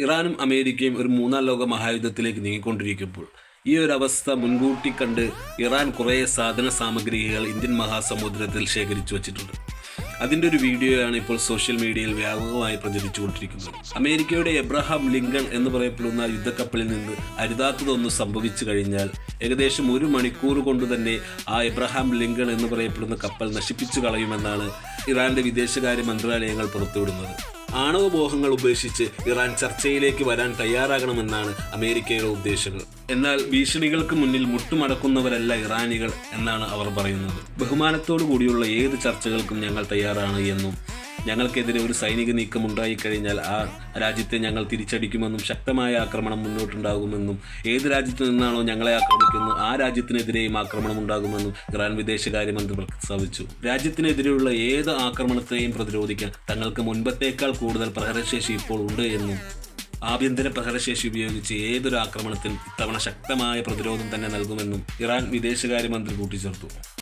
ഇറാനും അമേരിക്കയും ഒരു മൂന്നാം ലോക മഹായുദ്ധത്തിലേക്ക് നീങ്ങിക്കൊണ്ടിരിക്കുമ്പോൾ ഈ ഒരു അവസ്ഥ മുൻകൂട്ടി കണ്ട് ഇറാൻ കുറേ സാധന സാമഗ്രികൾ ഇന്ത്യൻ മഹാസമുദ്രത്തിൽ ശേഖരിച്ചു വച്ചിട്ടുണ്ട്. അതിൻ്റെ ഒരു വീഡിയോയാണ് ഇപ്പോൾ സോഷ്യൽ മീഡിയയിൽ വ്യാപകമായി പ്രചരിച്ചുകൊണ്ടിരിക്കുന്നത്. അമേരിക്കയുടെ എബ്രഹാം ലിങ്കൺ എന്ന് പറയപ്പെടുന്ന യുദ്ധക്കപ്പലിൽ നിന്ന് അരുതാത്തതൊന്ന് സംഭവിച്ചു കഴിഞ്ഞാൽ ഏകദേശം 1 മണിക്കൂർ കൊണ്ട് തന്നെ ആ എബ്രഹാം ലിങ്കൺ എന്ന് പറയപ്പെടുന്ന കപ്പൽ നശിപ്പിച്ചു കളയുമെന്നാണ് ഇറാന്റെ വിദേശകാര്യ മന്ത്രാലയങ്ങൾ പുറത്തുവിടുന്നത്. ആണവമോഹങ്ങൾ ഉപേക്ഷിച്ച് ഇറാൻ ചർച്ചയിലേക്ക് വരാൻ തയ്യാറാകണമെന്നാണ് അമേരിക്കയുടെ ഉദ്ദേശങ്ങൾ. എന്നാൽ ഭീഷണികൾക്ക് മുന്നിൽ മുട്ടുമടക്കുന്നവരല്ല ഇറാനികൾ എന്നാണ് അവർ പറയുന്നത്. ബഹുമാനത്തോടു കൂടിയുള്ള ഏത് ചർച്ചകൾക്കും ഞങ്ങൾ തയ്യാറാണ് എന്നും ഞങ്ങൾക്കെതിരെ ഒരു സൈനിക നീക്കം ഉണ്ടായിക്കഴിഞ്ഞാൽ ആ രാജ്യത്തെ ഞങ്ങൾ തിരിച്ചടിക്കുമെന്നും ശക്തമായ ആക്രമണം മുന്നോട്ടുണ്ടാകുമെന്നും ഏത് രാജ്യത്തു നിന്നാണോ ഞങ്ങളെ ആക്രമിക്കുന്നു ആ രാജ്യത്തിനെതിരെയും ആക്രമണം ഉണ്ടാകുമെന്നും ഇറാൻ വിദേശകാര്യമന്ത്രി പ്രസ്താവിച്ചു. രാജ്യത്തിനെതിരെയുള്ള ഏത് ആക്രമണത്തെയും പ്രതിരോധിക്കാൻ തങ്ങൾക്ക് മുൻപത്തേക്കാൾ കൂടുതൽ പ്രഹരശേഷി ഇപ്പോൾ ഉണ്ട് എന്നും ആഭ്യന്തര പ്രഹരശേഷി ഉപയോഗിച്ച് ഏതൊരു ആക്രമണത്തിനും ഇത്തവണ ശക്തമായ പ്രതിരോധം തന്നെ നൽകുമെന്നും ഇറാൻ വിദേശകാര്യമന്ത്രി കൂട്ടിച്ചേർത്തു.